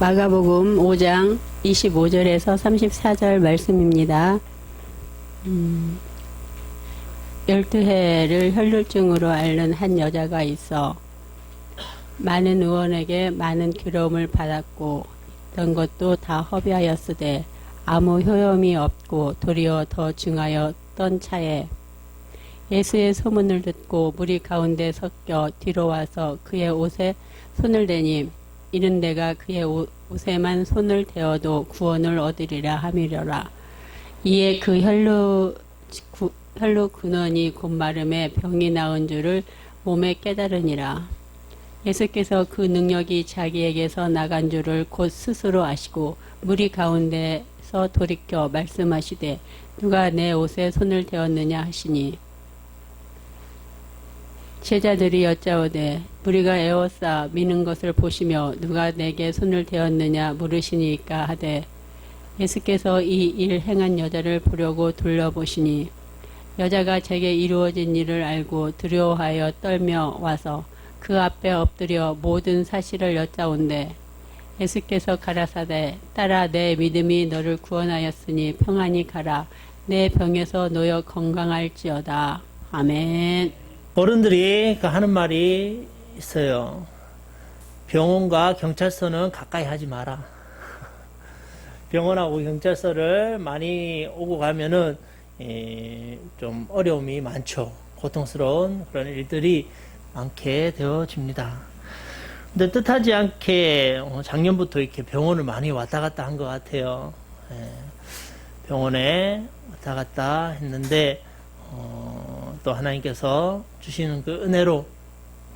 마가복음 5장 25절에서 34절 말씀입니다. 12해를 혈루증으로 앓는 한 여자가 있어 많은 의원에게 많은 괴로움을 받았고 있던 것도 다 허비하였으되 아무 효험이 없고 도리어 더 증하였던 차에 예수의 소문을 듣고 무리 가운데 섞여 뒤로 와서 그의 옷에 손을 대니 이는 내가 그의 옷에만 손을 대어도 구원을 얻으리라 함이려라. 이에 그 혈루 근원이 곧 마름에 병이 나은 줄을 몸에 깨달으니라. 예수께서 그 능력이 자기에게서 나간 줄을 곧 스스로 아시고 무리 가운데서 돌이켜 말씀하시되 누가 내 옷에 손을 대었느냐 하시니 제자들이 여짜오되 우리가 에워싸 미는 것을 보시며 누가 내게 손을 대었느냐 물으시니까 하되 예수께서 이 일 행한 여자를 보려고 둘러보시니 여자가 제게 이루어진 일을 알고 두려워하여 떨며 와서 그 앞에 엎드려 모든 사실을 여짜온대 예수께서 가라사대 딸아 내 믿음이 너를 구원하였으니 평안히 가라 내 병에서 놓여 건강할지어다. 아멘. 어른들이 하는 말이 있어요. 병원과 경찰서는 가까이 하지 마라. 병원하고 경찰서를 많이 오고 가면은 좀 어려움이 많죠. 고통스러운 그런 일들이 많게 되어집니다. 근데 뜻하지 않게 작년부터 이렇게 병원을 많이 왔다 갔다 한 것 같아요. 병원에 왔다 갔다 했는데 또 하나님께서 주시는 그 은혜로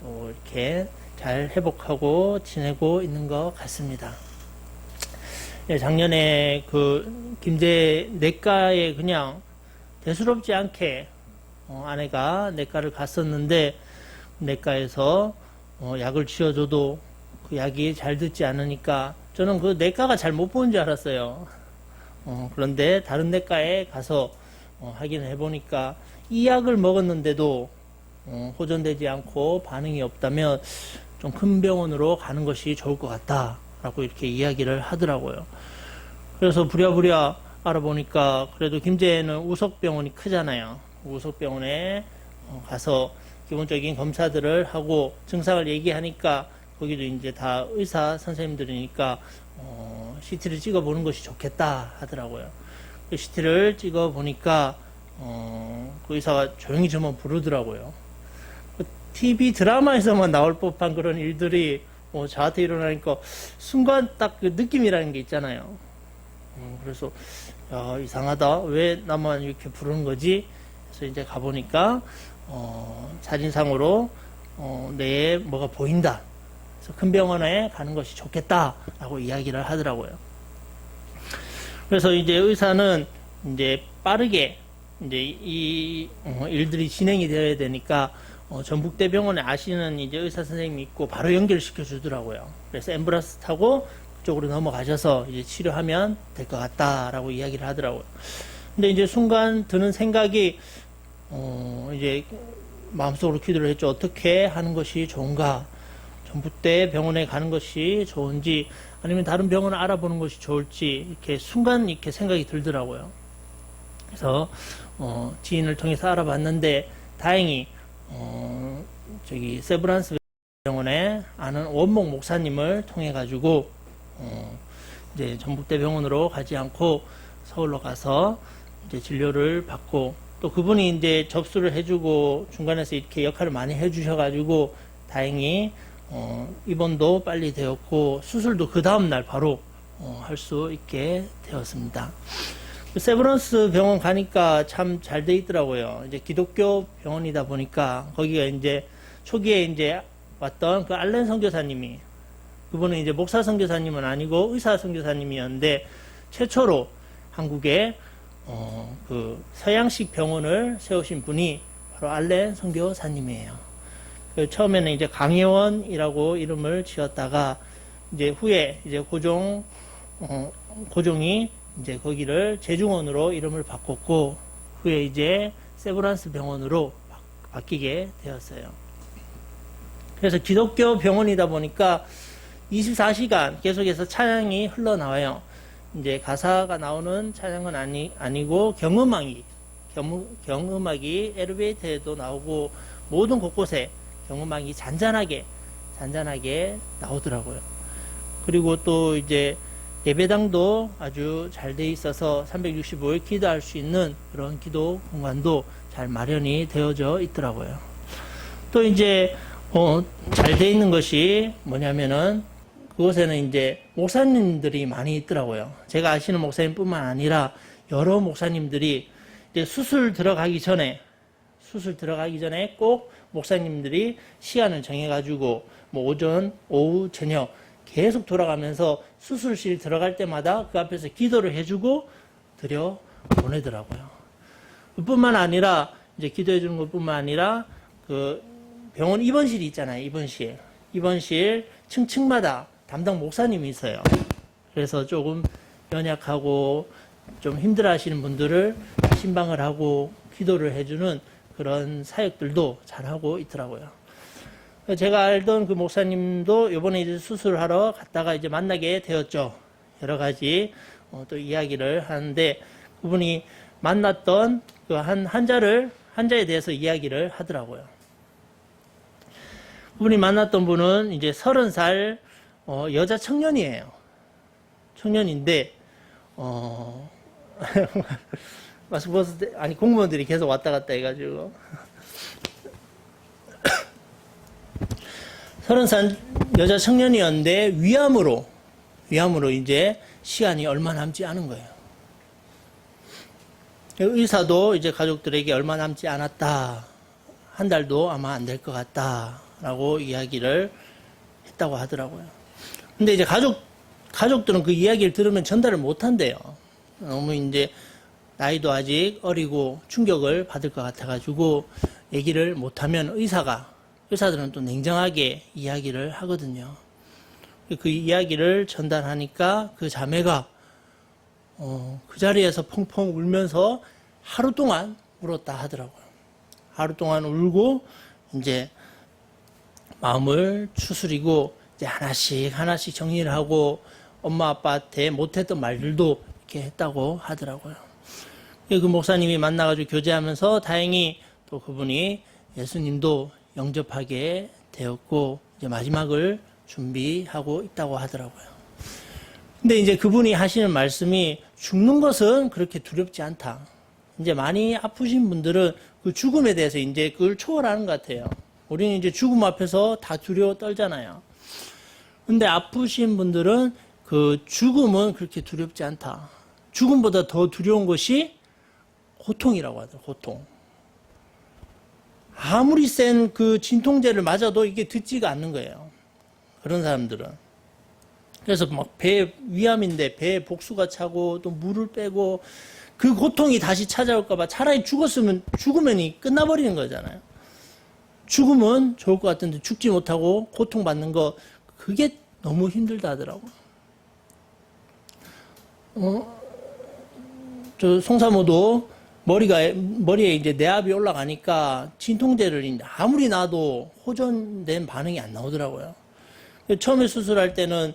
또 이렇게 잘 회복하고 지내고 있는 것 같습니다. 작년에 그 김제 내과에 그냥 대수롭지 않게 아내가 내과를 갔었는데 내과에서 약을 지어줘도 그 약이 잘 듣지 않으니까 저는 그 내과가 잘 못 보는 줄 알았어요. 그런데 다른 내과에 가서 확인을 해보니까 이 약을 먹었는데도 호전되지 않고 반응이 없다면 좀 큰 병원으로 가는 것이 좋을 것 같다라고 이렇게 이야기를 하더라고요. 그래서 부랴부랴 알아보니까 그래도 김제에는 우석병원이 크잖아요. 우석병원에 가서 기본적인 검사들을 하고 증상을 얘기하니까 거기도 이제 다 의사 선생님들이니까 CT를 찍어보는 것이 좋겠다 하더라고요. CT를 찍어보니까 그 의사가 조용히 저만 부르더라고요. TV 드라마에서만 나올 법한 그런 일들이 저한테 일어나니까 순간 딱 그 느낌이라는 게 있잖아요. 그래서 야, 이상하다. 왜 나만 이렇게 부르는 거지? 그래서 이제 가보니까 사진상으로 뇌에 뭐가 보인다. 그래서 큰 병원에 가는 것이 좋겠다라고 이야기를 하더라고요. 그래서 이제 의사는 이제 빠르게 이제 이 일들이 진행이 되어야 되니까 전북대병원에 아시는 이제 의사 선생님이 있고 바로 연결시켜 주더라고요. 그래서 앰뷸런스 타고 그쪽으로 넘어가셔서 이제 치료하면 될 것 같다라고 이야기를 하더라고요. 근데 이제 순간 드는 생각이 이제 마음속으로 기도를 했죠. 어떻게 하는 것이 좋은가? 전북대병원에 가는 것이 좋은지 아니면 다른 병원을 알아보는 것이 좋을지 이렇게 순간 이렇게 생각이 들더라고요. 그래서 지인을 통해서 알아봤는데 다행히 저기 세브란스 병원에 아는 원목 목사님을 통해 가지고 이제 전북대병원으로 가지 않고 서울로 가서 이제 진료를 받고 또 그분이 이제 접수를 해주고 중간에서 이렇게 역할을 많이 해주셔 가지고 다행히 입원도 빨리 되었고 수술도 그 다음 날 바로 할 수 있게 되었습니다. 세브란스 병원 가니까 참 잘 돼 있더라고요. 이제 기독교 병원이다 보니까 거기가 이제 초기에 이제 왔던 그 알렌 선교사님이 그분은 이제 목사 선교사님은 아니고 의사 선교사님이었는데 최초로 한국에 그 서양식 병원을 세우신 분이 바로 알렌 선교사님이에요. 그 처음에는 이제 강혜원이라고 이름을 지었다가 이제 후에 이제 고종이 이제 거기를 제중원으로 이름을 바꿨고 후에 이제 세브란스 병원으로 바뀌게 되었어요. 그래서 기독교 병원이다 보니까 24시간 계속해서 찬양이 흘러나와요. 이제 가사가 나오는 찬양은 아니고 경음악이 엘리베이터에도 나오고 모든 곳곳에 경음악이 잔잔하게 나오더라고요. 그리고 또 이제 예배당도 아주 잘 돼 있어서 365일 기도할 수 있는 그런 기도 공간도 잘 마련이 되어져 있더라고요. 또 이제 잘 돼 있는 것이 뭐냐면은 그곳에는 이제 목사님들이 많이 있더라고요. 제가 아시는 목사님뿐만 아니라 여러 목사님들이 이제 수술 들어가기 전에 꼭 목사님들이 시간을 정해가지고 뭐 오전, 오후, 저녁 계속 돌아가면서 수술실 들어갈 때마다 그 앞에서 기도를 해주고 들여 보내더라고요. 그뿐만 아니라 이제 기도해 주는 것뿐만 아니라 그 병원 입원실이 있잖아요. 입원실 층층마다 담당 목사님이 있어요. 그래서 조금 연약하고 좀 힘들어 하시는 분들을 신방을 하고 기도를 해주는 그런 사역들도 잘하고 있더라고요. 제가 알던 그 목사님도 이번에 이제 수술하러 갔다가 이제 만나게 되었죠. 여러 가지 또 이야기를 하는데 그분이 만났던 그 환자에 대해서 이야기를 하더라고요. 그분이 만났던 분은 이제 30살 여자 청년이에요. 청년인데 마스크 벗을 때 아니 공무원들이 계속 왔다 갔다 해가지고 30살 여자 청년이었는데 위암으로 이제 시간이 얼마 남지 않은 거예요. 의사도 이제 가족들에게 얼마 남지 않았다. 한 달도 아마 안 될 것 같다. 라고 이야기를 했다고 하더라고요. 근데 이제 가족들은 그 이야기를 들으면 전달을 못 한대요. 너무 이제 나이도 아직 어리고 충격을 받을 것 같아가지고 얘기를 못하면 의사들은 또 냉정하게 이야기를 하거든요. 그 이야기를 전달하니까 그 자매가 그 자리에서 펑펑 울면서 하루 동안 울었다 하더라고요. 하루 동안 울고 이제 마음을 추스리고 이제 하나씩 정리를 하고 엄마 아빠한테 못했던 말들도 이렇게 했다고 하더라고요. 그 목사님이 만나가지고 교제하면서 다행히 또 그분이 예수님도 영접하게 되었고 이제 마지막을 준비하고 있다고 하더라고요. 근데 이제 그분이 하시는 말씀이 죽는 것은 그렇게 두렵지 않다. 이제 많이 아프신 분들은 그 죽음에 대해서 이제 그걸 초월하는 것 같아요. 우리는 이제 죽음 앞에서 다 두려워 떨잖아요. 근데 아프신 분들은 그 죽음은 그렇게 두렵지 않다. 죽음보다 더 두려운 것이 고통이라고 하더라고요. 고통. 아무리 센 그 진통제를 맞아도 이게 듣지가 않는 거예요. 그런 사람들은. 그래서 막 위암인데 배에 복수가 차고 또 물을 빼고 그 고통이 다시 찾아올까봐 차라리 죽으면 끝나버리는 거잖아요. 죽으면 좋을 것 같은데 죽지 못하고 고통받는 거 그게 너무 힘들다 하더라고요. 저 송사모도 머리에 이제 내압이 올라가니까 진통제를 아무리 놔도 호전된 반응이 안 나오더라고요. 처음에 수술할 때는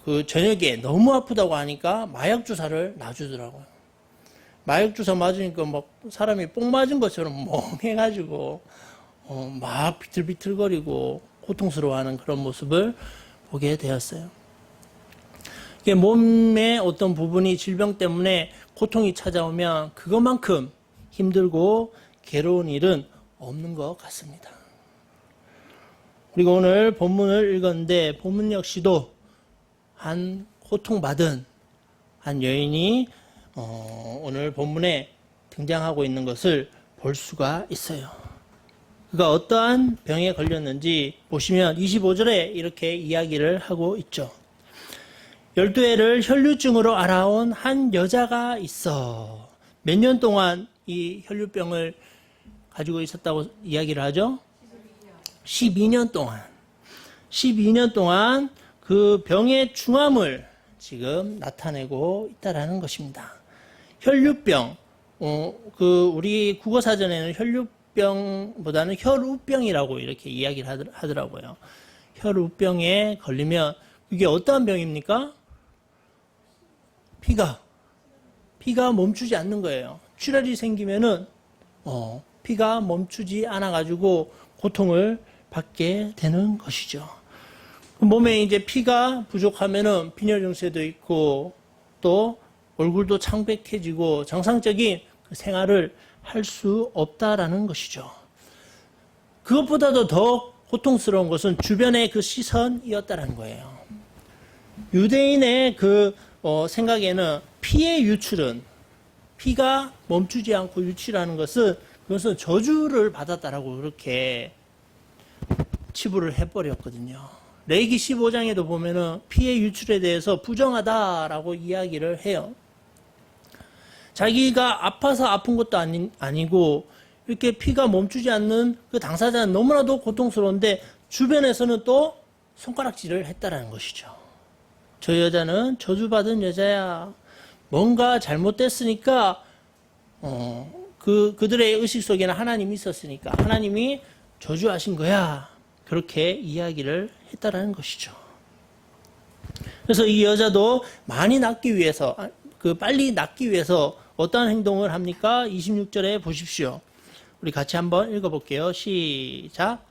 그 저녁에 너무 아프다고 하니까 마약 주사를 놔주더라고요. 마약 주사 맞으니까 막 사람이 뽕 맞은 것처럼 멍해가지고 막 비틀비틀거리고 고통스러워하는 그런 모습을 보게 되었어요. 이게 몸의 어떤 부분이 질병 때문에 고통이 찾아오면 그것만큼 힘들고 괴로운 일은 없는 것 같습니다. 그리고 오늘 본문을 읽었는데 본문 역시도 한 고통받은 한 여인이 오늘 본문에 등장하고 있는 것을 볼 수가 있어요. 그가 어떠한 병에 걸렸는지 보시면 25절에 이렇게 이야기를 하고 있죠. 12해를 혈류증으로 알아온 한 여자가 있어. 몇 년 동안 이 혈류병을 가지고 있었다고 이야기를 하죠? 12년 동안 그 병의 중함을 지금 나타내고 있다라는 것입니다. 혈류병, 우리 국어사전에는 혈류병보다는 혈우병이라고 이렇게 이야기를 하더라고요. 혈우병에 걸리면 그게 어떠한 병입니까? 피가 멈추지 않는 거예요. 출혈이 생기면은 피가 멈추지 않아 가지고 고통을 받게 되는 것이죠. 몸에 이제 피가 부족하면은 빈혈 증세도 있고 또 얼굴도 창백해지고 정상적인 생활을 할 수 없다라는 것이죠. 그것보다도 더 고통스러운 것은 주변의 그 시선이었다는 거예요. 유대인의 그 생각에는 피의 유출은 피가 멈추지 않고 유출하는 것은 그것은 저주를 받았다라고 그렇게 치부를 해버렸거든요. 레위기 15장에도 보면은 피의 유출에 대해서 부정하다라고 이야기를 해요. 자기가 아파서 아픈 것도 아니고 이렇게 피가 멈추지 않는 그 당사자는 너무나도 고통스러운데 주변에서는 또 손가락질을 했다라는 것이죠. 저 여자는 저주받은 여자야. 뭔가 잘못됐으니까 그들의 의식 속에는 하나님이 있었으니까 하나님이 저주하신 거야. 그렇게 이야기를 했다라는 것이죠. 그래서 이 여자도 많이 낫기 위해서 빨리 낫기 위해서 어떤 행동을 합니까? 26절에 보십시오. 우리 같이 한번 읽어볼게요. 시작.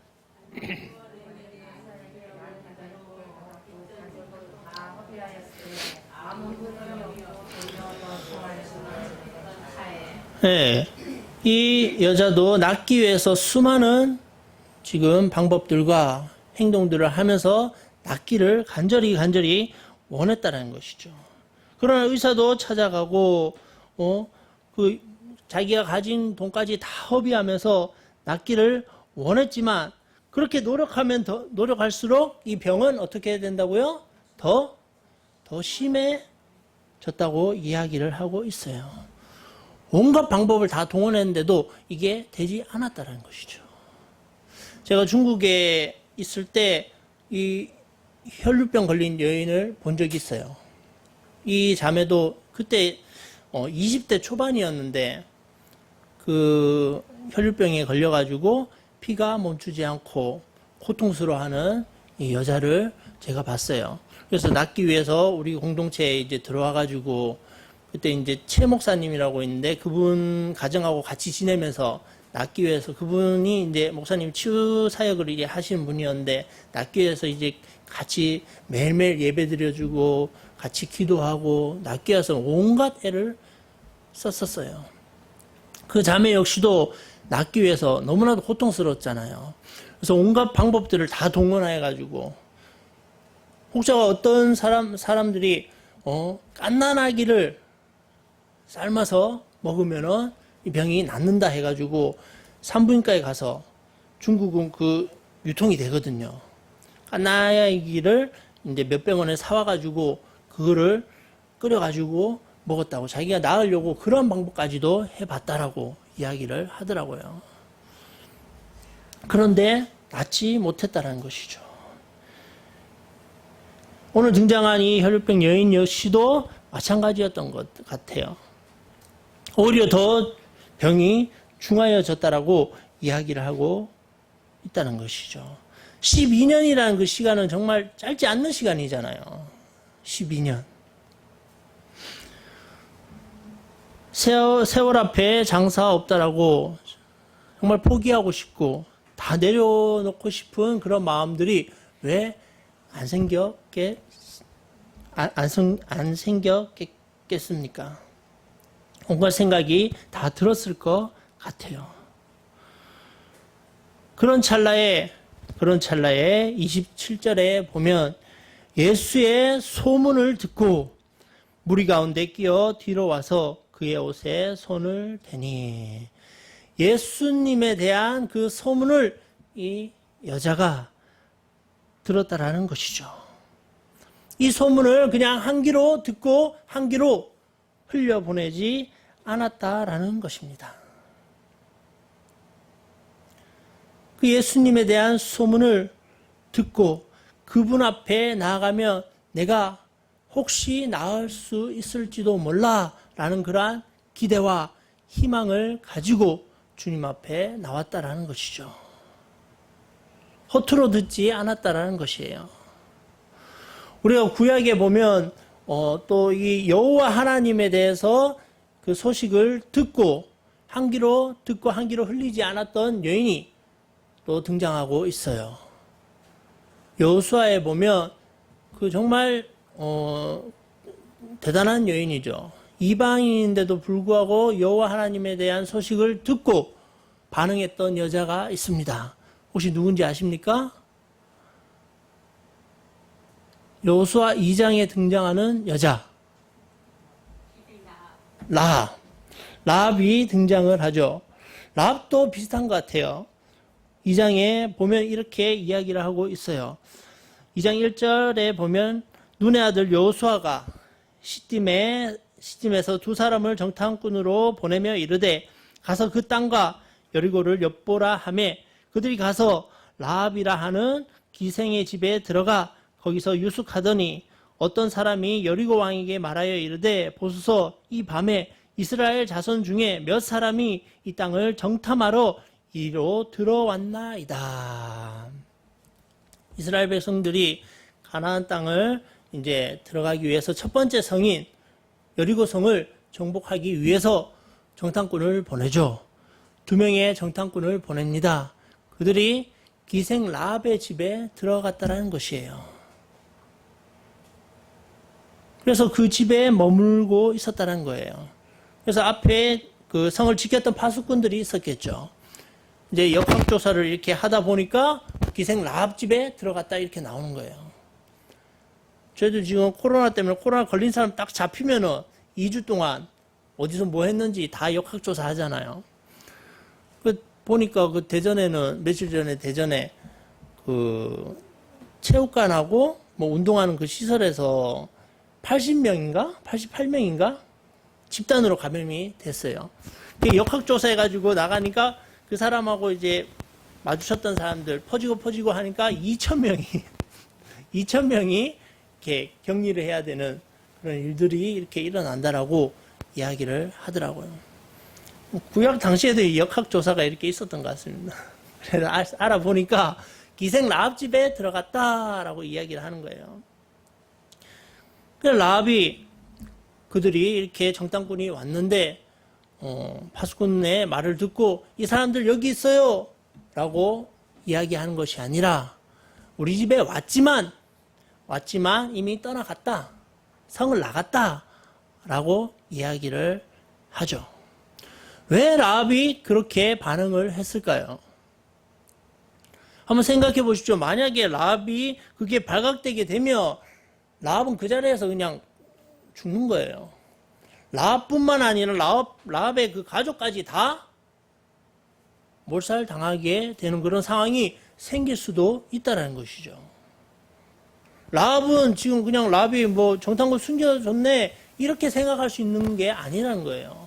네, 이 여자도 낫기 위해서 수많은 지금 방법들과 행동들을 하면서 낫기를 간절히 원했다는 것이죠. 그러나 의사도 찾아가고 자기가 가진 돈까지 다 허비하면서 낫기를 원했지만 그렇게 노력할수록 이 병은 어떻게 된다고요? 더 심해졌다고 이야기를 하고 있어요. 온갖 방법을 다 동원했는데도 이게 되지 않았다는 것이죠. 제가 중국에 있을 때 이 혈류병 걸린 여인을 본 적이 있어요. 이 자매도 그때 20대 초반이었는데 그 혈류병에 걸려가지고 피가 멈추지 않고 고통스러워하는 이 여자를 제가 봤어요. 그래서 낫기 위해서 우리 공동체에 이제 들어와가지고 그때 이제 최 목사님이라고 있는데 그분 가정하고 같이 지내면서 낫기 위해서 그분이 이제 목사님 치유 사역을 이제 하시는 분이었는데 낫기 위해서 이제 같이 매일매일 예배 드려주고 같이 기도하고 낫기 위해서 온갖 애를 썼었어요. 그 자매 역시도 낫기 위해서 너무나도 고통스러웠잖아요. 그래서 온갖 방법들을 다 동원해가지고 혹자가 어떤 사람들이 갓난아기를 삶아서 먹으면은 이 병이 낫는다 해가지고 산부인과에 가서 중국은 그 유통이 되거든요. 갓난아기를 이제 몇백 원에 사와가지고 그거를 끓여가지고 먹었다고 자기가 나으려고 그런 방법까지도 해봤다라고 이야기를 하더라고요. 그런데 낫지 못했다라는 것이죠. 오늘 등장한 이 혈류병 여인 역시도 마찬가지였던 것 같아요. 오히려 더 병이 중하여졌다라고 이야기를 하고 있다는 것이죠. 12년이라는 그 시간은 정말 짧지 않는 시간이잖아요. 12년. 세월 앞에 장사 없다라고 정말 포기하고 싶고 다 내려놓고 싶은 그런 마음들이 왜 안 생겼겠습니까? 온갖 생각이 다 들었을 것 같아요. 그런 찰나에 27절에 보면 예수의 소문을 듣고 무리 가운데 끼어 뒤로 와서 그의 옷에 손을 대니 예수님에 대한 그 소문을 이 여자가 들었다라는 것이죠. 이 소문을 그냥 한 귀로 듣고 한 귀로 흘려보내지 않았다라는 것입니다. 그 예수님에 대한 소문을 듣고 그분 앞에 나아가면 내가 혹시 나을 수 있을지도 몰라라는 그러한 기대와 희망을 가지고 주님 앞에 나왔다라는 것이죠. 허투루 듣지 않았다라는 것이에요. 우리가 구약에 보면 또 이 여호와 하나님에 대해서 그 소식을 듣고 한 귀로 듣고 한 귀로 흘리지 않았던 여인이 또 등장하고 있어요. 여호수아에 보면 그 정말 대단한 여인이죠. 이방인인데도 불구하고 여호와 하나님에 대한 소식을 듣고 반응했던 여자가 있습니다. 혹시 누군지 아십니까? 여호수아 2장에 등장하는 여자 라합이 등장을 하죠. 라합도 비슷한 것 같아요. 2장에 보면 이렇게 이야기를 하고 있어요. 2장 1절에 보면 눈의 아들 여호수아가 시딤에서 두 사람을 정탐꾼으로 보내며 이르되 가서 그 땅과 여리고를 엿보라 하매 그들이 가서 라합이라 하는 기생의 집에 들어가 거기서 유숙하더니 어떤 사람이 여리고 왕에게 말하여 이르되 보소서 이 밤에 이스라엘 자손 중에 몇 사람이 이 땅을 정탐하러 이리로 들어왔나이다. 이스라엘 백성들이 가나안 땅을 이제 들어가기 위해서 첫 번째 성인 여리고 성을 정복하기 위해서 정탐꾼을 보내죠. 2명의 정탐꾼을 보냅니다. 그들이 기생 라합의 집에 들어갔다라는 것이에요. 그래서 그 집에 머물고 있었다는 거예요. 그래서 앞에 그 성을 지켰던 파수꾼들이 있었겠죠. 이제 역학조사를 이렇게 하다 보니까 기생 라합 집에 들어갔다 이렇게 나오는 거예요. 저희도 지금 코로나 때문에 코로나 걸린 사람 딱 잡히면은 2주 동안 어디서 뭐 했는지 다 역학조사 하잖아요. 보니까 그 대전에는 며칠 전에 대전에 그 체육관하고 뭐 운동하는 그 시설에서 80명인가? 88명인가? 집단으로 감염이 됐어요. 역학조사 해가지고 나가니까 그 사람하고 이제 마주쳤던 사람들 퍼지고 하니까 2,000명이 이렇게 격리를 해야 되는 그런 일들이 이렇게 일어난다라고 이야기를 하더라고요. 구약 당시에도 역학조사가 이렇게 있었던 것 같습니다. 그래서 알아보니까 기생 라합 집에 들어갔다라고 이야기를 하는 거예요. 그래서 라합이 그들이 이렇게 정탐꾼이 왔는데 파수꾼의 말을 듣고 이 사람들 여기 있어요 라고 이야기하는 것이 아니라 우리 집에 왔지만 이미 떠나갔다, 성을 나갔다 라고 이야기를 하죠. 왜 라합이 그렇게 반응을 했을까요? 한번 생각해 보십시오. 만약에 라합이 그게 발각되게 되면 라합은 그 자리에서 그냥 죽는 거예요. 라합뿐만 아니라 라합의 그 가족까지 다 몰살당하게 되는 그런 상황이 생길 수도 있다는 것이죠. 라합은 지금 그냥 라합이 뭐 정탐꾼 숨겨줬네 이렇게 생각할 수 있는 게 아니라는 거예요.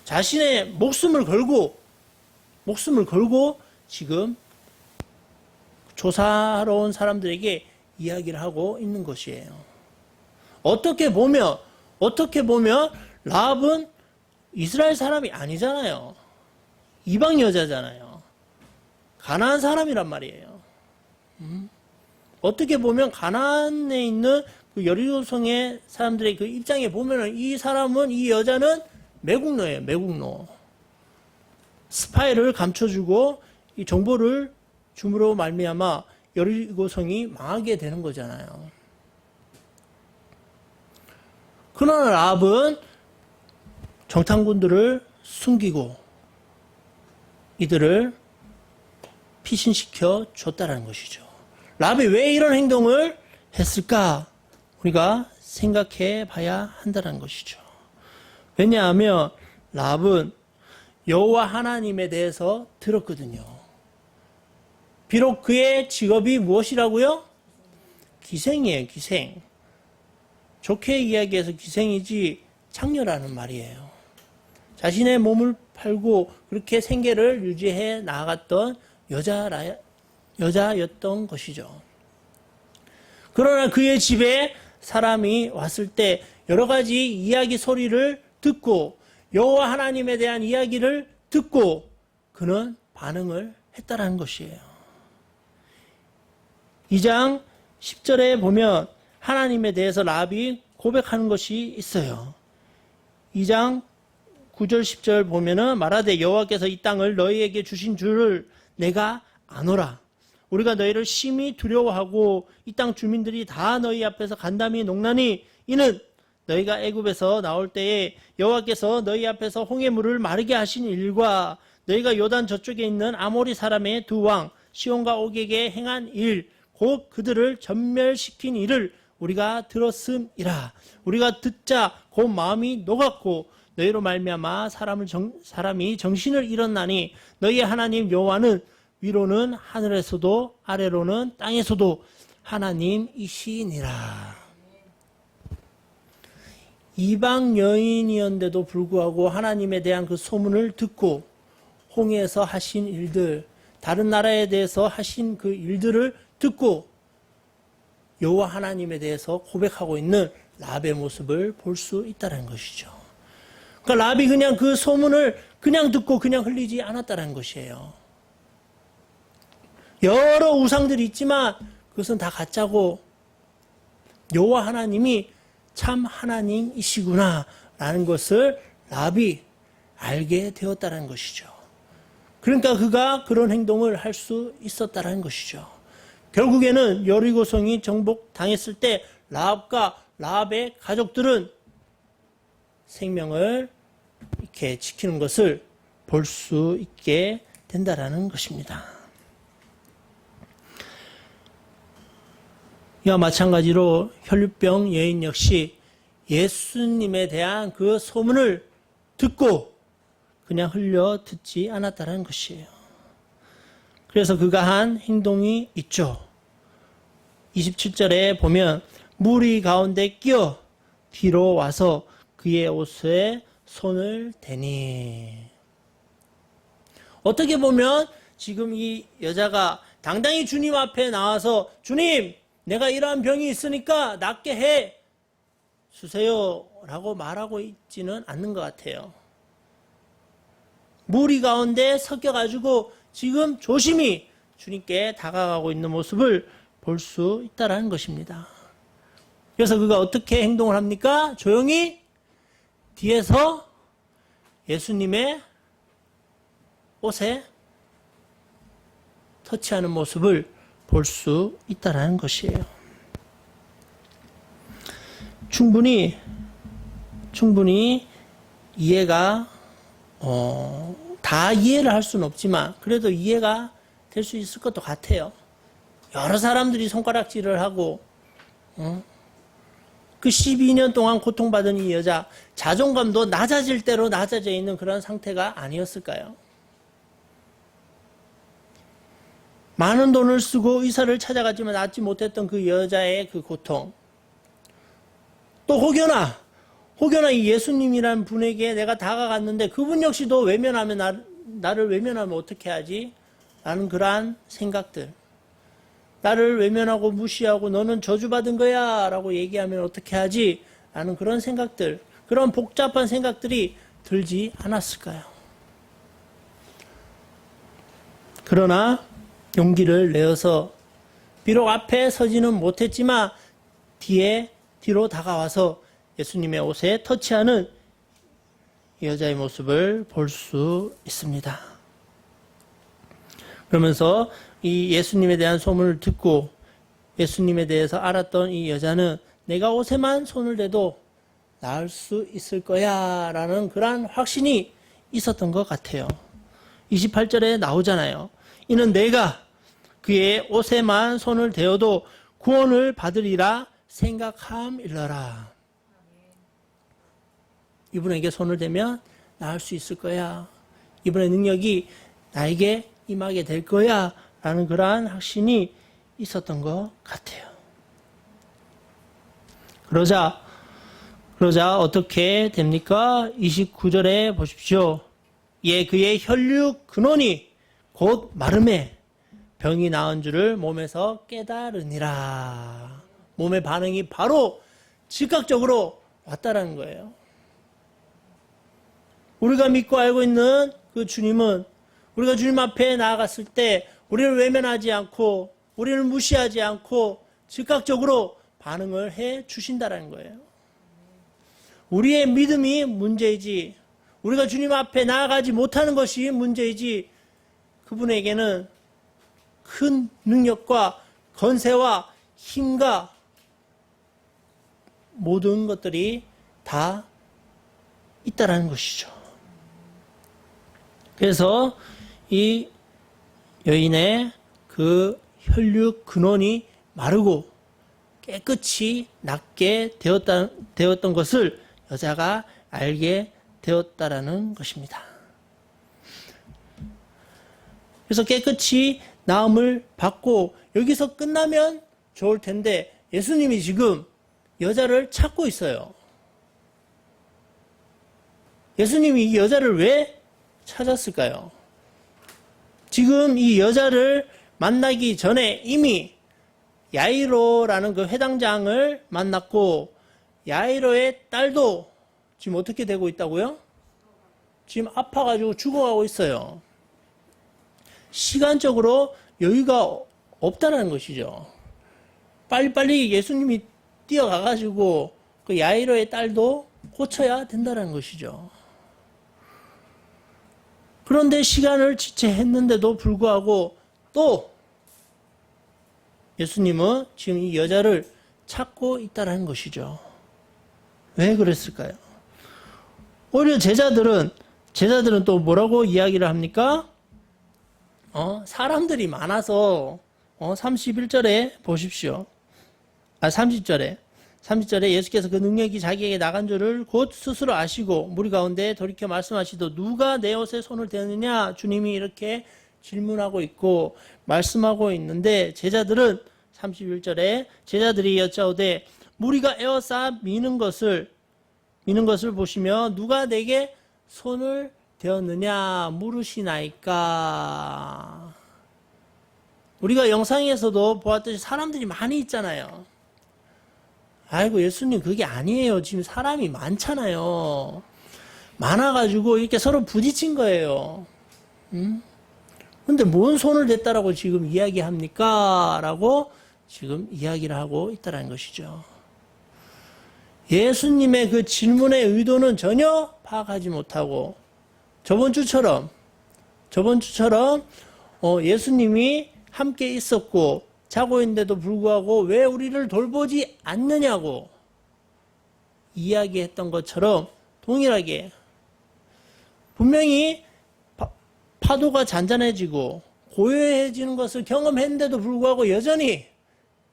자신의 목숨을 걸고 지금 조사하러 온 사람들에게 이야기를 하고 있는 것이에요. 어떻게 보면 라합은 이스라엘 사람이 아니잖아요. 이방 여자잖아요. 가나안 사람이란 말이에요. 어떻게 보면 가나안에 있는 그 여리고성의 사람들의 그 입장에 보면은 이 사람은, 이 여자는 매국노예요. 매국노. 스파이를 감춰주고 이 정보를 줌으로 말미암아 여리고성이 망하게 되는 거잖아요. 그러나 라합은 정탐꾼들을 숨기고 이들을 피신시켜 줬다는 것이죠. 라합이 왜 이런 행동을 했을까? 우리가 생각해 봐야 한다는 것이죠. 왜냐하면 라합은 여호와 하나님에 대해서 들었거든요. 비록 그의 직업이 무엇이라고요? 기생이에요, 기생. 좋게 이야기해서 기생이지 창녀라는 말이에요. 자신의 몸을 팔고 그렇게 생계를 유지해 나아갔던 여자였던 것이죠. 그러나 그의 집에 사람이 왔을 때 여러 가지 이야기 소리를 듣고 여호와 하나님에 대한 이야기를 듣고 그는 반응을 했다라는 것이에요. 2장 10절에 보면 하나님에 대해서 라합이 고백하는 것이 있어요. 2장 9절 10절 보면은 말하되 여호와께서 이 땅을 너희에게 주신 줄을 내가 아노라. 우리가 너희를 심히 두려워하고 이 땅 주민들이 다 너희 앞에서 간담이 농나니 이는 너희가 애굽에서 나올 때에 여호와께서 너희 앞에서 홍해 물을 마르게 하신 일과 너희가 요단 저쪽에 있는 아모리 사람의 두 왕 시온과 옥에게 행한 일 곧 그들을 전멸시킨 일을 우리가 들었음이라. 우리가 듣자 곧 마음이 녹았고 너희로 말미암아 사람이 정신을 잃었나니 너희의 하나님 여호와는 위로는 하늘에서도 아래로는 땅에서도 하나님이시니라. 이방 여인이었는데도 불구하고 하나님에 대한 그 소문을 듣고 홍해에서 하신 일들, 다른 나라에 대해서 하신 그 일들을 듣고 여호와 하나님에 대해서 고백하고 있는 라합의 모습을 볼 수 있다는 것이죠. 그러니까 라합이 그냥 그 소문을 그냥 듣고 그냥 흘리지 않았다는 것이에요. 여러 우상들이 있지만 그것은 다 가짜고 여호와 하나님이 참 하나님이시구나 라는 것을 라합이 알게 되었다는 것이죠. 그러니까 그가 그런 행동을 할 수 있었다는 것이죠. 결국에는 여리고성이 정복당했을 때 라합과 라합의 가족들은 생명을 이렇게 지키는 것을 볼 수 있게 된다라는 것입니다. 이와 마찬가지로 혈류병 여인 역시 예수님에 대한 그 소문을 듣고 그냥 흘려 듣지 않았다는 것이에요. 그래서 그가 한 행동이 있죠. 27절에 보면 무리 가운데 끼어 뒤로 와서 그의 옷에 손을 대니. 어떻게 보면 지금 이 여자가 당당히 주님 앞에 나와서 주님 내가 이러한 병이 있으니까 낫게 해 주세요 라고 말하고 있지는 않는 것 같아요. 무리 가운데 섞여가지고 지금 조심히 주님께 다가가고 있는 모습을 볼 수 있다는 것입니다. 그래서 그가 어떻게 행동을 합니까? 조용히 뒤에서 예수님의 옷에 터치하는 모습을 볼 수 있다는 것이에요. 충분히 이해가 다 이해를 할 수는 없지만 그래도 이해가 될 수 있을 것도 같아요. 여러 사람들이 손가락질을 하고 그 12년 동안 고통받은 이 여자 자존감도 낮아질 대로 낮아져 있는 그런 상태가 아니었을까요? 많은 돈을 쓰고 의사를 찾아가지만 낫지 못했던 그 여자의 그 고통. 또 혹여나 이 예수님이라는 분에게 내가 다가갔는데 그분 역시도 외면하면 나를 외면하면 어떻게 하지? 라는 그러한 생각들. 나를 외면하고 무시하고 너는 저주받은 거야 라고 얘기하면 어떻게 하지? 라는 그런 생각들, 그런 복잡한 생각들이 들지 않았을까요? 그러나 용기를 내어서 비록 앞에 서지는 못했지만 뒤로 다가와서 예수님의 옷에 터치하는 이 여자의 모습을 볼 수 있습니다. 그러면서 이 예수님에 대한 소문을 듣고 예수님에 대해서 알았던 이 여자는 내가 옷에만 손을 대도 나을 수 있을 거야 라는 그러한 확신이 있었던 것 같아요. 28절에 나오잖아요. 이는 내가 그의 옷에만 손을 대어도 구원을 받으리라 생각함일러라. 이분에게 손을 대면 나을 수 있을 거야. 이분의 능력이 나에게 임하게 될 거야 라는 그러한 확신이 있었던 것 같아요. 그러자 어떻게 됩니까? 29절에 보십시오. 예, 그의 혈육 근원이 곧 마름에 병이 나은 줄을 몸에서 깨달으니라. 몸의 반응이 바로 즉각적으로 왔다라는 거예요. 우리가 믿고 알고 있는 그 주님은 우리가 주님 앞에 나아갔을 때 우리를 외면하지 않고 우리를 무시하지 않고 즉각적으로 반응을 해 주신다는 거예요. 우리의 믿음이 문제이지, 우리가 주님 앞에 나아가지 못하는 것이 문제이지, 그분에게는 큰 능력과 건세와 힘과 모든 것들이 다 있다라는 것이죠. 그래서 이 여인의 그 혈육 근원이 마르고 깨끗이 낫게 되었던 것을 여자가 알게 되었다라는 것입니다. 그래서 깨끗이 나음을 받고 여기서 끝나면 좋을 텐데 예수님이 지금 여자를 찾고 있어요. 예수님이 이 여자를 왜 찾았을까요? 지금 이 여자를 만나기 전에 이미 야이로라는 그 회당장을 만났고, 야이로의 딸도 지금 어떻게 되고 있다고요? 지금 아파가지고 죽어가고 있어요. 시간적으로 여유가 없다는 것이죠. 빨리빨리 예수님이 뛰어가가지고 그 야이로의 딸도 고쳐야 된다는 것이죠. 그런데 시간을 지체했는데도 불구하고 또 예수님은 지금 이 여자를 찾고 있다는 것이죠. 왜 그랬을까요? 오히려 제자들은 또 뭐라고 이야기를 합니까? 사람들이 많아서 31절에 보십시오. 30절에 예수께서 그 능력이 자기에게 나간 줄을 곧 스스로 아시고 무리 가운데 돌이켜 말씀하시도 누가 내 옷에 손을 대느냐? 주님이 이렇게 질문하고 있고 말씀하고 있는데, 제자들은 31절에 제자들이 여짜오되 무리가 에워싸 미는 것을 보시며 누가 내게 손을 대었느냐 물으시나이까. 우리가 영상에서도 보았듯이 사람들이 많이 있잖아요. 아이고 예수님 그게 아니에요. 지금 사람이 많잖아요. 많아가지고 이렇게 서로 부딪힌 거예요. 근데 뭔 손을 댔다라고 지금 이야기합니까? 라고 지금 이야기를 하고 있다는 것이죠. 예수님의 그 질문의 의도는 전혀 파악하지 못하고, 저번 주처럼 예수님이 함께 있었고 자고 있는데도 불구하고 왜 우리를 돌보지 않느냐고 이야기했던 것처럼 동일하게 분명히 파도가 잔잔해지고 고요해지는 것을 경험했는데도 불구하고 여전히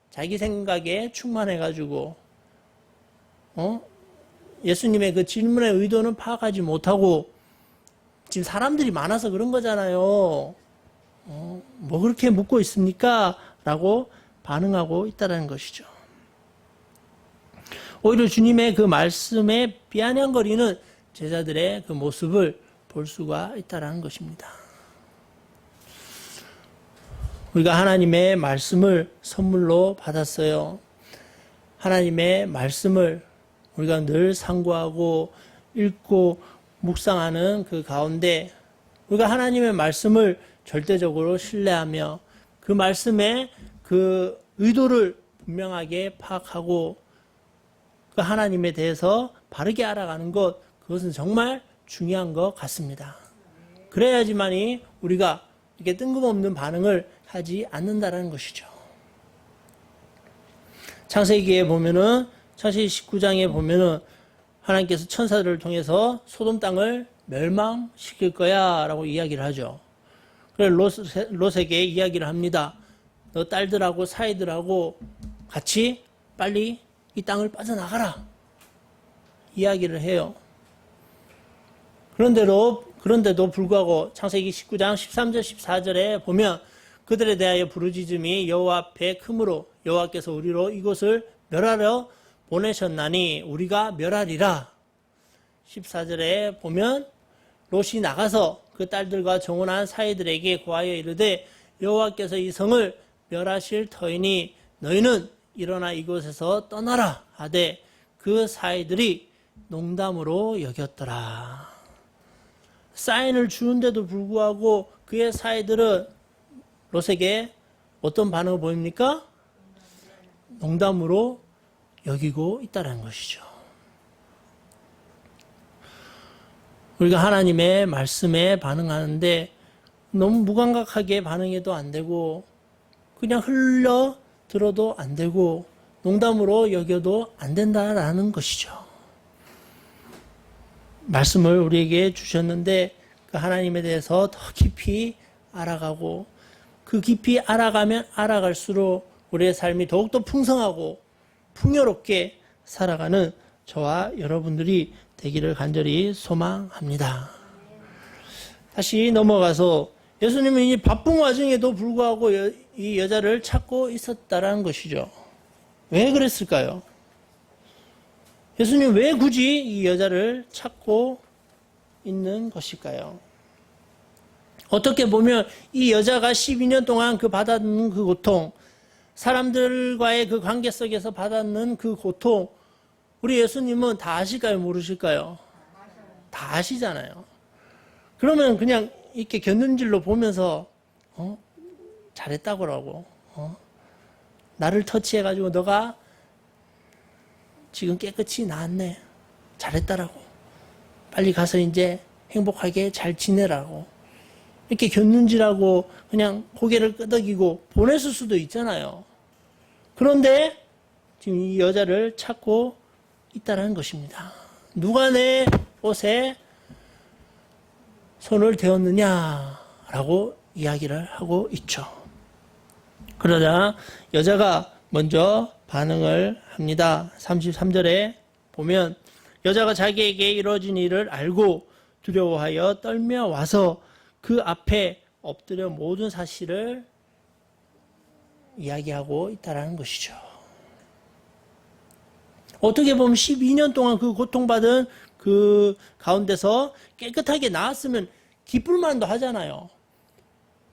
자기 생각에 충만해가지고 예수님의 그 질문의 의도는 파악하지 못하고, 지금 사람들이 많아서 그런 거잖아요. 뭐 그렇게 묻고 있습니까? 라고 반응하고 있다는 것이죠. 오히려 주님의 그 말씀에 비아냥거리는 제자들의 그 모습을 볼 수가 있다는 것입니다. 우리가 하나님의 말씀을 선물로 받았어요. 하나님의 말씀을 우리가 늘 상고하고 읽고 묵상하는 그 가운데 우리가 하나님의 말씀을 절대적으로 신뢰하며 그 말씀의 그 의도를 분명하게 파악하고 그 하나님에 대해서 바르게 알아가는 것, 그것은 정말 중요한 것 같습니다. 그래야지만이 우리가 이렇게 뜬금없는 반응을 하지 않는다는 것이죠. 창세기에 보면은, 창세기 19장에 보면은 하나님께서 천사들을 통해서 소돔 땅을 멸망시킬 거야 라고 이야기를 하죠. 그래서 롯에게 이야기를 합니다. 너 딸들하고 사이들하고 같이 빨리 이 땅을 빠져나가라 이야기를 해요. 그런데도 불구하고 창세기 19장 13절 14절에 보면 그들에 대하여 부르짖음이 여호와 앞에 크므로 여호와께서 우리로 이곳을 멸하려 보내셨나니 우리가 멸하리라. 14절에 보면 롯이 나가서 그 딸들과 정혼한 사이들에게 고하여 이르되 여호와께서 이 성을 멸하실 터이니 너희는 일어나 이곳에서 떠나라 하되 그 사이들이 농담으로 여겼더라. 사인을 주는데도 불구하고 그의 사이들은 롯에게 어떤 반응을 보입니까? 농담으로 여기고 있다는 것이죠. 우리가 하나님의 말씀에 반응하는데 너무 무감각하게 반응해도 안 되고 그냥 흘러 들어도 안 되고 농담으로 여겨도 안 된다라는 것이죠. 말씀을 우리에게 주셨는데 그 하나님에 대해서 더 깊이 알아가고 그 깊이 알아가면 알아갈수록 우리의 삶이 더욱더 풍성하고 풍요롭게 살아가는 저와 여러분들이 되기를 간절히 소망합니다. 다시 넘어가서 예수님은 이 바쁜 와중에도 불구하고 이 여자를 찾고 있었다라는 것이죠. 왜 그랬을까요? 예수님 왜 굳이 이 여자를 찾고 있는 것일까요? 어떻게 보면 이 여자가 12년 동안 그 받았는 그 고통, 사람들과의 그 관계 속에서 받았는 그 고통, 우리 예수님은 다 아실까요? 모르실까요? 다 아시잖아요. 그러면 그냥 이렇게 견눈질로 보면서 잘했다고 나를 터치해가지고 너가 지금 깨끗이 나았네. 잘했다라고. 빨리 가서 이제 행복하게 잘 지내라고. 이렇게 견눈질하고 그냥 고개를 끄덕이고 보냈을 수도 있잖아요. 그런데 지금 이 여자를 찾고 있다는 것입니다. 누가 내 옷에 손을 대었느냐라고 이야기를 하고 있죠. 그러자 여자가 먼저 반응을 합니다. 33절에 보면 여자가 자기에게 이루어진 일을 알고 두려워하여 떨며 와서 그 앞에 엎드려 모든 사실을 이야기하고 있다는 것이죠. 어떻게 보면 12년 동안 그 고통받은 그 가운데서 깨끗하게 나았으면 기쁠 만도 하잖아요.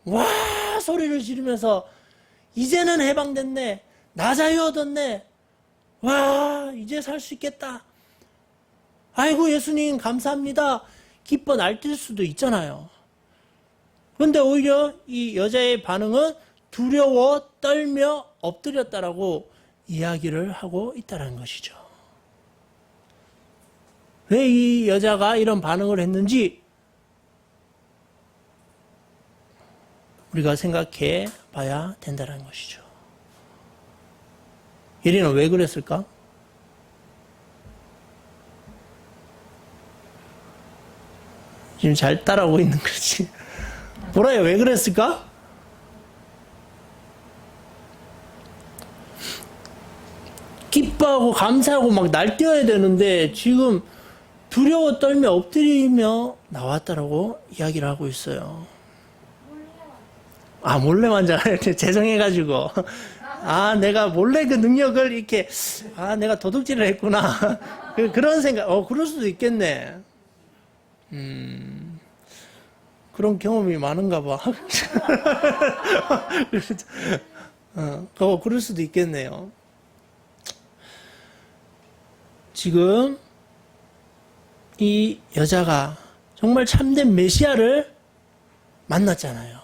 와 소리를 지르면서 이제는 해방됐네. 나 자유 얻었네. 와 이제 살 수 있겠다. 아이고 예수님 감사합니다. 기뻐 날뛸 수도 있잖아요. 그런데 오히려 이 여자의 반응은 두려워 떨며 엎드렸다라고 이야기를 하고 있다는 것이죠. 왜 이 여자가 이런 반응을 했는지 우리가 생각해 봐야 된다는 것이죠. 예리는 왜 그랬을까? 지금 잘 따라오고 있는 거지. 보라야 왜 그랬을까? 기뻐하고 감사하고 막 날뛰어야 되는데 지금 두려워 떨며 엎드리며 나왔다라고 이야기를 하고 있어요. 아 몰래 만져가지고 죄송해가지고 내가 몰래 그 능력을 이렇게 내가 도둑질을 했구나 그런 생각 그럴 수도 있겠네. 그런 경험이 많은가 봐. 그럴 수도 있겠네요. 지금 이 여자가 정말 참된 메시아를 만났잖아요.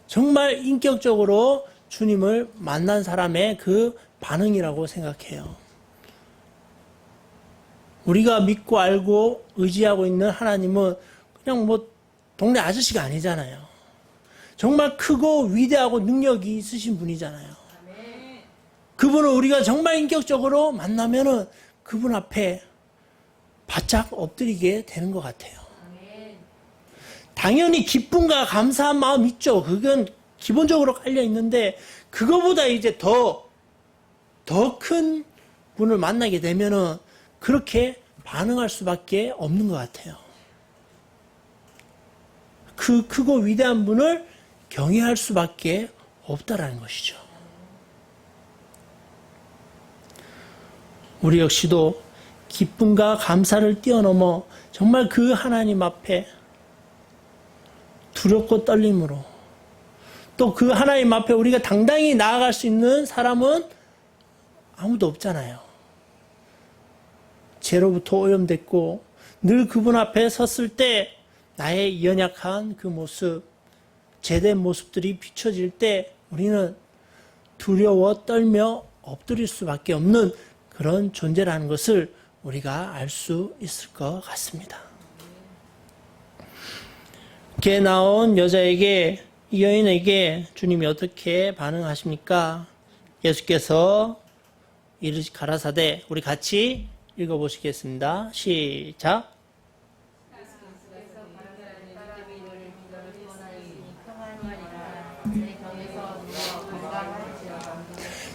정말 인격적으로 주님을 만난 사람의 그 반응이라고 생각해요. 우리가 믿고 알고 의지하고 있는 하나님은 그냥 동네 아저씨가 아니잖아요. 정말 크고 위대하고 능력이 있으신 분이잖아요. 그분을 우리가 정말 인격적으로 만나면은 그분 앞에 바짝 엎드리게 되는 것 같아요. 당연히 기쁨과 감사한 마음 있죠. 그건 기본적으로 깔려 있는데 그거보다 이제 더 큰 분을 만나게 되면은 그렇게 반응할 수밖에 없는 것 같아요. 그 크고 위대한 분을 경외할 수밖에 없다라는 것이죠. 우리 역시도 기쁨과 감사를 뛰어넘어 정말 그 하나님 앞에 두렵고 떨림으로 또 그 하나님 앞에 우리가 당당히 나아갈 수 있는 사람은 아무도 없잖아요. 죄로부터 오염됐고 늘 그분 앞에 섰을 때 나의 연약한 그 모습, 죄된 모습들이 비춰질 때 우리는 두려워 떨며 엎드릴 수밖에 없는 그런 존재라는 것을 우리가 알 수 있을 것 같습니다. 개 나온 여자에게, 이 여인에게 주님이 어떻게 반응하십니까? 예수께서 이르시 가라사대, 우리 같이 읽어보시겠습니다. 시작.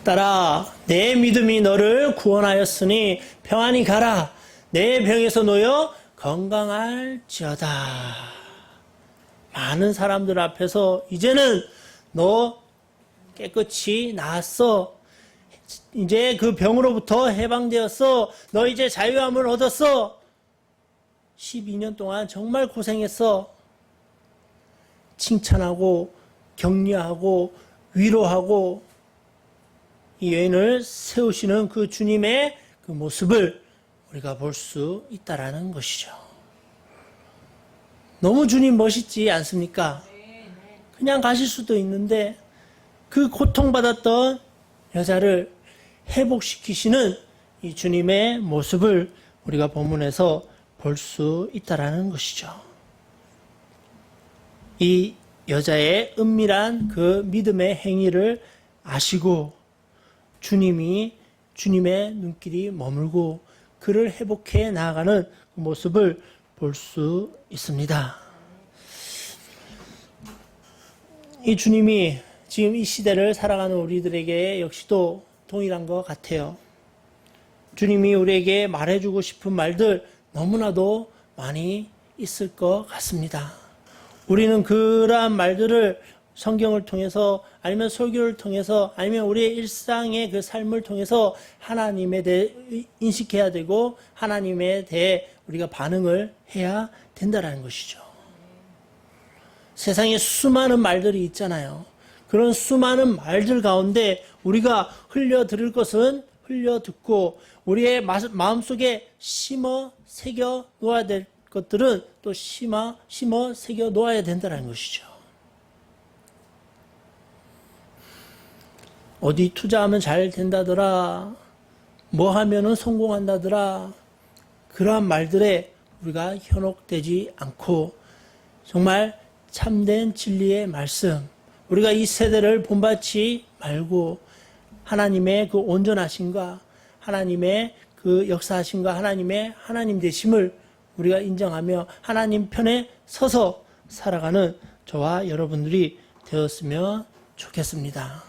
따라 내 믿음이 너를 구원하였으니 평안히 가라. 내 병에서 놓여 건강할지어다. 많은 사람들 앞에서 이제는 너 깨끗이 나았어. 이제 그 병으로부터 해방되었어. 너 이제 자유함을 얻었어. 12년 동안 정말 고생했어. 칭찬하고 격려하고 위로하고 이 여인을 세우시는 그 주님의 그 모습을 우리가 볼 수 있다라는 것이죠. 너무 주님 멋있지 않습니까? 그냥 가실 수도 있는데 그 고통받았던 여자를 회복시키시는 이 주님의 모습을 우리가 본문에서 볼 수 있다라는 것이죠. 이 여자의 은밀한 그 믿음의 행위를 아시고 주님이 주님의 눈길이 머물고 그를 회복해 나아가는 그 모습을 볼 수 있습니다. 이 주님이 지금 이 시대를 살아가는 우리들에게 역시도 동일한 것 같아요. 주님이 우리에게 말해주고 싶은 말들 너무나도 많이 있을 것 같습니다. 우리는 그러한 말들을 성경을 통해서 아니면 설교를 통해서 아니면 우리의 일상의 그 삶을 통해서 하나님에 대해 인식해야 되고 하나님에 대해 우리가 반응을 해야 된다는 것이죠. 세상에 수많은 말들이 있잖아요. 그런 수많은 말들 가운데 우리가 흘려들을 것은 흘려듣고 우리의 마음속에 심어 새겨 놓아야 될 것들은 또 심어 새겨 놓아야 된다는 것이죠. 어디 투자하면 잘 된다더라. 뭐 하면은 성공한다더라. 그러한 말들에 우리가 현혹되지 않고 정말 참된 진리의 말씀, 우리가 이 세대를 본받지 말고 하나님의 그 온전하심과 하나님의 그 역사하심과 하나님의 하나님 되심을 우리가 인정하며 하나님 편에 서서 살아가는 저와 여러분들이 되었으면 좋겠습니다.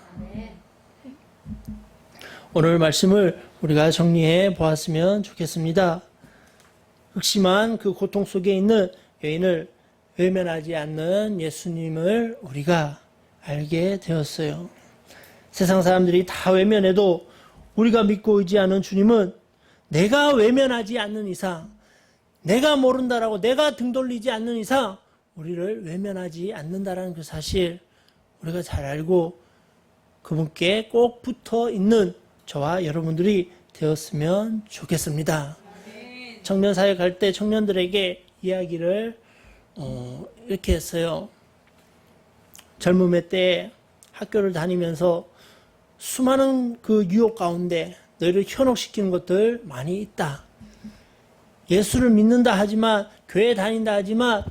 오늘 말씀을 우리가 정리해 보았으면 좋겠습니다. 극심한 그 고통 속에 있는 여인을 외면하지 않는 예수님을 우리가 알게 되었어요. 세상 사람들이 다 외면해도 우리가 믿고 의지하는 주님은 내가 외면하지 않는 이상, 내가 모른다라고 내가 등 돌리지 않는 이상 우리를 외면하지 않는다라는 그 사실 우리가 잘 알고 그분께 꼭 붙어 있는 저와 여러분들이 되었으면 좋겠습니다. 청년사회 갈 때 청년들에게 이야기를 이렇게 했어요. 젊음의 때 학교를 다니면서 수많은 그 유혹 가운데 너희를 현혹시키는 것들 많이 있다. 예수를 믿는다 하지만 교회 다닌다 하지만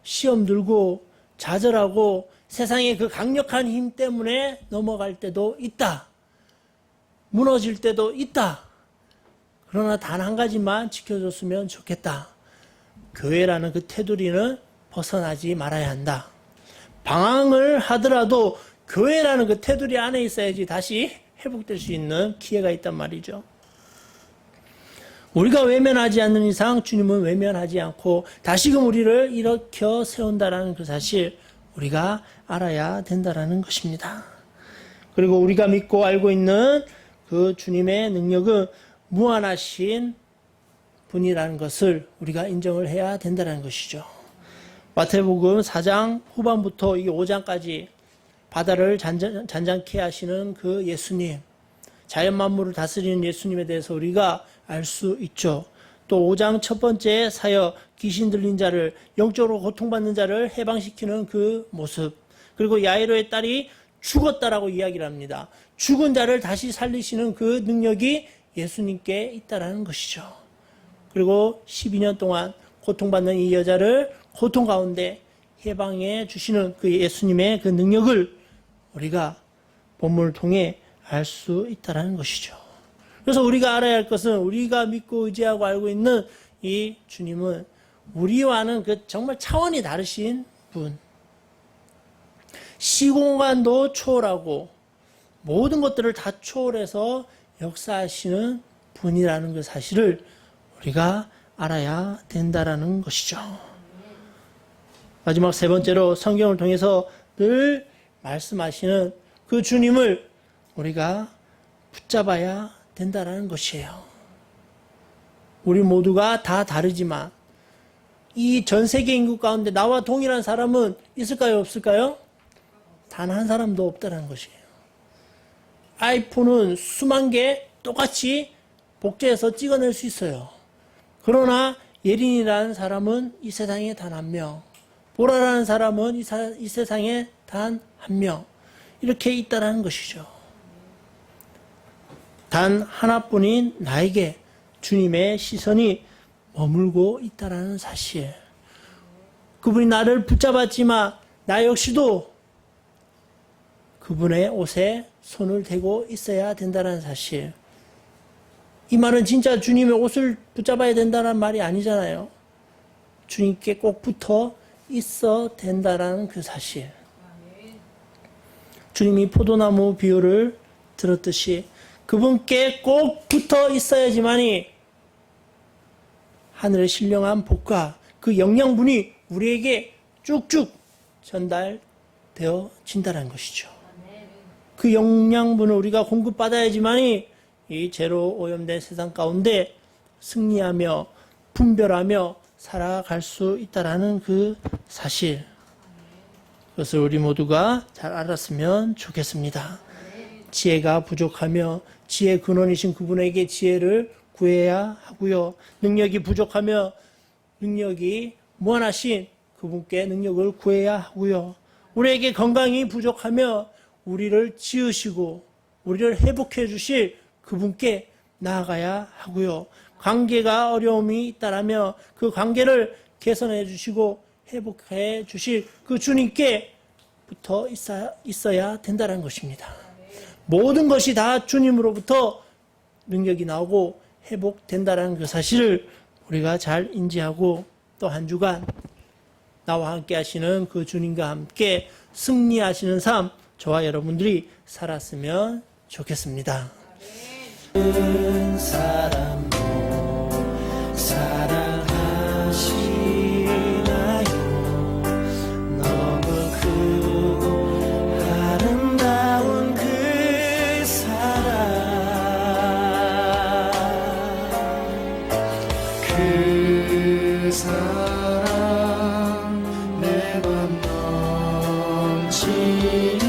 시험 들고 좌절하고 세상의 그 강력한 힘 때문에 넘어갈 때도 있다. 무너질 때도 있다. 그러나 단 한 가지만 지켜줬으면 좋겠다. 교회라는 그 테두리는 벗어나지 말아야 한다. 방황을 하더라도 교회라는 그 테두리 안에 있어야지 다시 회복될 수 있는 기회가 있단 말이죠. 우리가 외면하지 않는 이상 주님은 외면하지 않고 다시금 우리를 일으켜 세운다라는 그 사실 우리가 알아야 된다라는 것입니다. 그리고 우리가 믿고 알고 있는 그 주님의 능력은 무한하신 분이라는 것을 우리가 인정을 해야 된다는 것이죠. 마태복음 4장 후반부터 이 5장까지 바다를 잔잔케 하시는 그 예수님, 자연 만물을 다스리는 예수님에 대해서 우리가 알 수 있죠. 또 5장 첫 번째 사역, 귀신 들린 자를, 영적으로 고통받는 자를 해방시키는 그 모습, 그리고 야이로의 딸이 죽었다라고 이야기를 합니다. 죽은 자를 다시 살리시는 그 능력이 예수님께 있다라는 것이죠. 그리고 12년 동안 고통받는 이 여자를 고통 가운데 해방해 주시는 그 예수님의 그 능력을 우리가 본문을 통해 알 수 있다라는 것이죠. 그래서 우리가 알아야 할 것은 우리가 믿고 의지하고 알고 있는 이 주님은 우리와는 그 정말 차원이 다르신 분. 시공간도 초월하고 모든 것들을 다 초월해서 역사하시는 분이라는 그 사실을 우리가 알아야 된다라는 것이죠. 마지막 세 번째로 성경을 통해서 늘 말씀하시는 그 주님을 우리가 붙잡아야 된다라는 것이에요. 우리 모두가 다 다르지만 이 전 세계 인구 가운데 나와 동일한 사람은 있을까요? 없을까요? 단 한 사람도 없다는 것이에요. 아이폰은 수만 개 똑같이 복제해서 찍어낼 수 있어요. 그러나 예린이라는 사람은 이 세상에 단 한 명, 보라라는 사람은 이 세상에 단 한 명, 이렇게 있다는 것이죠. 단 하나뿐인 나에게 주님의 시선이 머물고 있다는 사실. 그분이 나를 붙잡았지만 나 역시도 그분의 옷에 손을 대고 있어야 된다는 사실. 이 말은 진짜 주님의 옷을 붙잡아야 된다는 말이 아니잖아요. 주님께 꼭 붙어 있어 된다는 그 사실. 주님이 포도나무 비유를 들었듯이 그분께 꼭 붙어 있어야지만이 하늘의 신령한 복과 그 영양분이 우리에게 쭉쭉 전달되어진다는 것이죠. 그 영양분을 우리가 공급받아야지만이 이 죄로 오염된 세상 가운데 승리하며 분별하며 살아갈 수 있다라는 그 사실. 그것을 우리 모두가 잘 알았으면 좋겠습니다. 지혜가 부족하며 지혜 근원이신 그분에게 지혜를 구해야 하고요. 능력이 부족하며 능력이 무한하신 그분께 능력을 구해야 하고요. 우리에게 건강이 부족하며 우리를 지으시고 우리를 회복해 주실 그분께 나아가야 하고요. 관계가 어려움이 있다라며 그 관계를 개선해 주시고 회복해 주실 그 주님께 붙어 있어야 된다는 것입니다. 모든 것이 다 주님으로부터 능력이 나오고 회복된다는 그 사실을 우리가 잘 인지하고 또 한 주간 나와 함께 하시는 그 주님과 함께 승리하시는 삶 저와 여러분들이 살았으면 좋겠습니다. 사람도 사랑하시나요? 너무 크고 아름다운 그 사랑, 그 사랑 내 맘 넘치니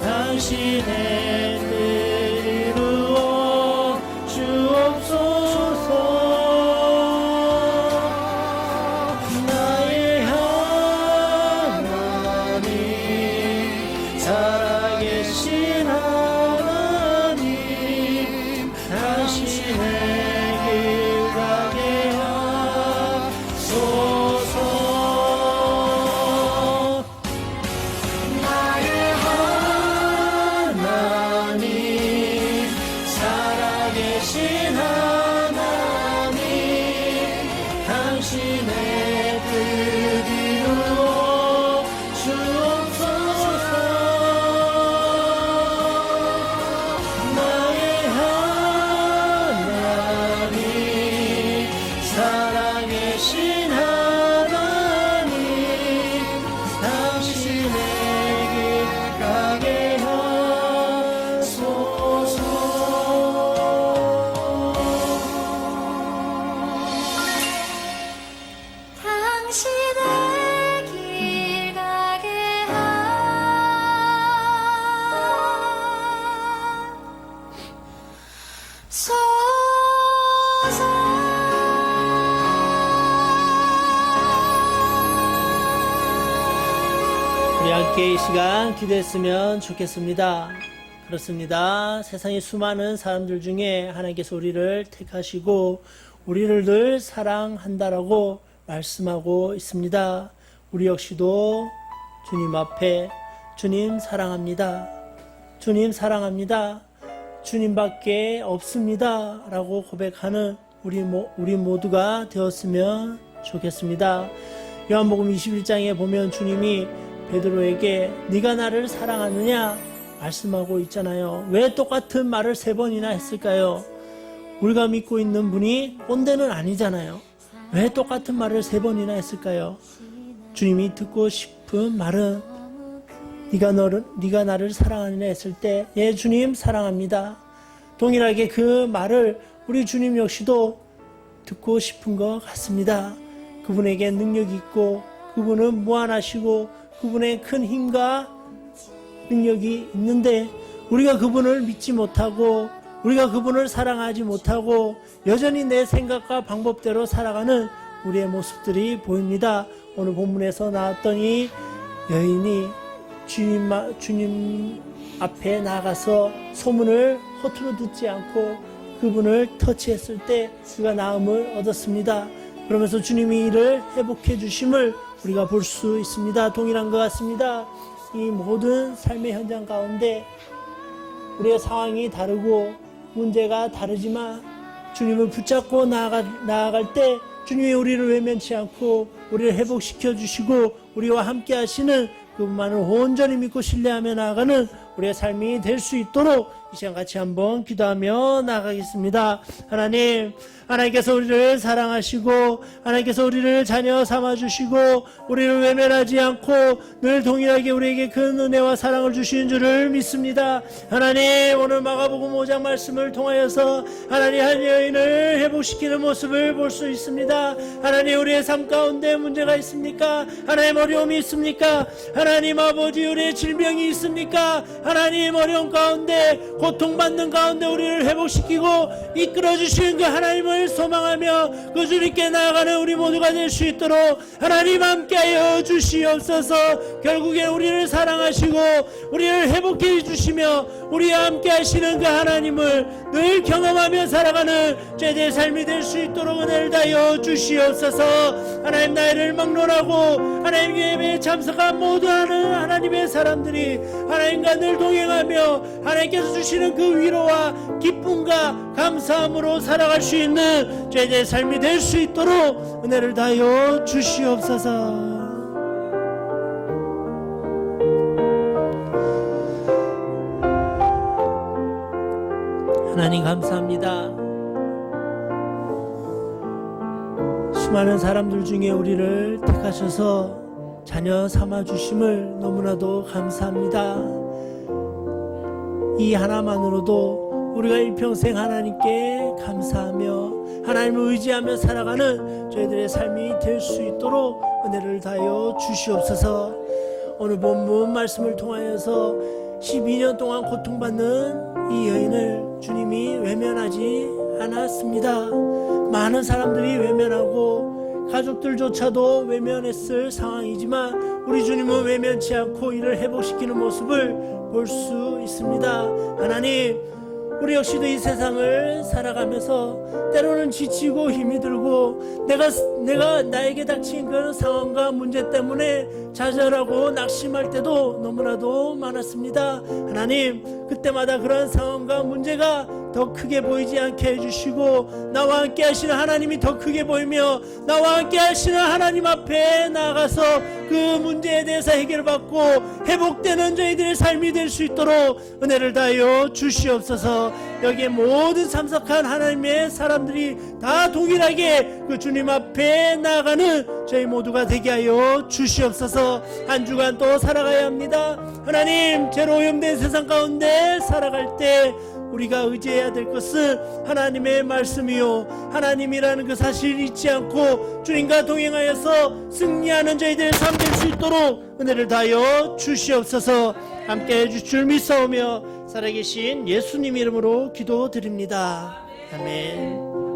당신의 뜻 이루어 우리 함께 이 시간 기도했으면 좋겠습니다. 그렇습니다. 세상의 수많은 사람들 중에 하나님께서 우리를 택하시고 우리를 늘 사랑한다라고 말씀하고 있습니다. 우리 역시도 주님 앞에 주님 사랑합니다. 주님 사랑합니다. 주님밖에 없습니다. 라고 고백하는 우리 모두가 되었으면 좋겠습니다. 요한복음 21장에 보면 주님이 베드로에게 네가 나를 사랑하느냐 말씀하고 있잖아요. 왜 똑같은 말을 3번이나 했을까요? 우리가 믿고 있는 분이 꼰대는 아니잖아요. 왜 똑같은 말을 3번이나 했을까요? 주님이 듣고 싶은 말은 네가 나를 사랑하느냐 했을 때 예 주님 사랑합니다. 동일하게 그 말을 우리 주님 역시도 듣고 싶은 것 같습니다. 그분에게 능력이 있고 그분은 무한하시고 그분의 큰 힘과 능력이 있는데 우리가 그분을 믿지 못하고 우리가 그분을 사랑하지 못하고 여전히 내 생각과 방법대로 살아가는 우리의 모습들이 보입니다. 오늘 본문에서 나왔던 이 여인이 주님 앞에 나가서 소문을 허투루 듣지 않고 그분을 터치했을 때 그가 나음을 얻었습니다. 그러면서 주님이 이를 회복해 주심을 우리가 볼 수 있습니다. 동일한 것 같습니다. 이 모든 삶의 현장 가운데 우리의 상황이 다르고 문제가 다르지만 주님을 붙잡고 나아갈 때 주님이 우리를 외면치 않고 우리를 회복시켜 주시고 우리와 함께 하시는 그분만을 온전히 믿고 신뢰하며 나아가는 우리의 삶이 될 수 있도록 이 시간 같이 한번 기도하며 나아가겠습니다. 하나님께서 우리를 사랑하시고 하나님께서 우리를 자녀 삼아주시고 우리를 외면하지 않고 늘 동일하게 우리에게 큰 은혜와 사랑을 주시는 줄을 믿습니다. 하나님 오늘 마가복음 5장 말씀을 통하여서 하나님 한 여인을 회복시키는 모습을 볼 수 있습니다. 하나님 우리의 삶 가운데 문제가 있습니까? 하나님 어려움이 있습니까? 하나님 아버지 우리의 질병이 있습니까? 하나님 어려움 가운데 고통받는 가운데 우리를 회복시키고 이끌어주시는 그 하나님을 소망하며 그 주님께 나아가는 우리 모두가 될 수 있도록 하나님 함께하여 주시옵소서. 결국에 우리를 사랑하시고 우리를 회복해 주시며 우리와 함께 하시는 그 하나님을 늘 경험하며 살아가는 죄의 삶이 될 수 있도록 은혜를 다하여 주시옵소서. 하나님 나이를 막론하고 하나님 예배에 참석한 모든 하나님의 사람들이 하나님과 늘 동행하며 하나님께서 주시는 그 위로와 기쁨과 감사함으로 살아갈 수 있는 죄의 삶이 될 수 있도록 은혜를 다하여 주시옵소서. 하나님 감사합니다. 수많은 사람들 중에 우리를 택하셔서 자녀 삼아주심을 너무나도 감사합니다. 이 하나만으로도 우리가 일평생 하나님께 감사하며 하나님을 의지하며 살아가는 저희들의 삶이 될 수 있도록 은혜를 다하여 주시옵소서. 오늘 본문 말씀을 통하여서 12년 동안 고통받는 이 여인을 주님이 외면하지 않았습니다. 많은 사람들이 외면하고 가족들조차도 외면했을 상황이지만 우리 주님은 외면치 않고 이를 회복시키는 모습을 볼 수 있습니다. 하나님 우리 역시도 이 세상을 살아가면서 때로는 지치고 힘이 들고 내가 나에게 닥친 그런 상황과 문제 때문에 좌절하고 낙심할 때도 너무나도 많았습니다. 하나님 그때마다 그런 상황과 문제가 더 크게 보이지 않게 해주시고 나와 함께 하시는 하나님이 더 크게 보이며 나와 함께 하시는 하나님 앞에 나아가서 그 문제에 대해서 해결받고 회복되는 저희들의 삶이 될 수 있도록 은혜를 다하여 주시옵소서. 여기에 모든 참석한 하나님의 사람들이 다 동일하게 그 주님 앞에 나아가는 저희 모두가 되게 하여 주시옵소서. 한 주간 또 살아가야 합니다. 하나님 죄로 오염된 세상 가운데 살아갈 때 우리가 의지해야 될 것은 하나님의 말씀이요 하나님이라는 그 사실을 잊지 않고 주님과 동행하여서 승리하는 저희들의 삶 될 수 있도록 은혜를 다하여 주시옵소서. 함께 해줄 줄 믿사오며 살아계신 예수님 이름으로 기도드립니다. 아멘.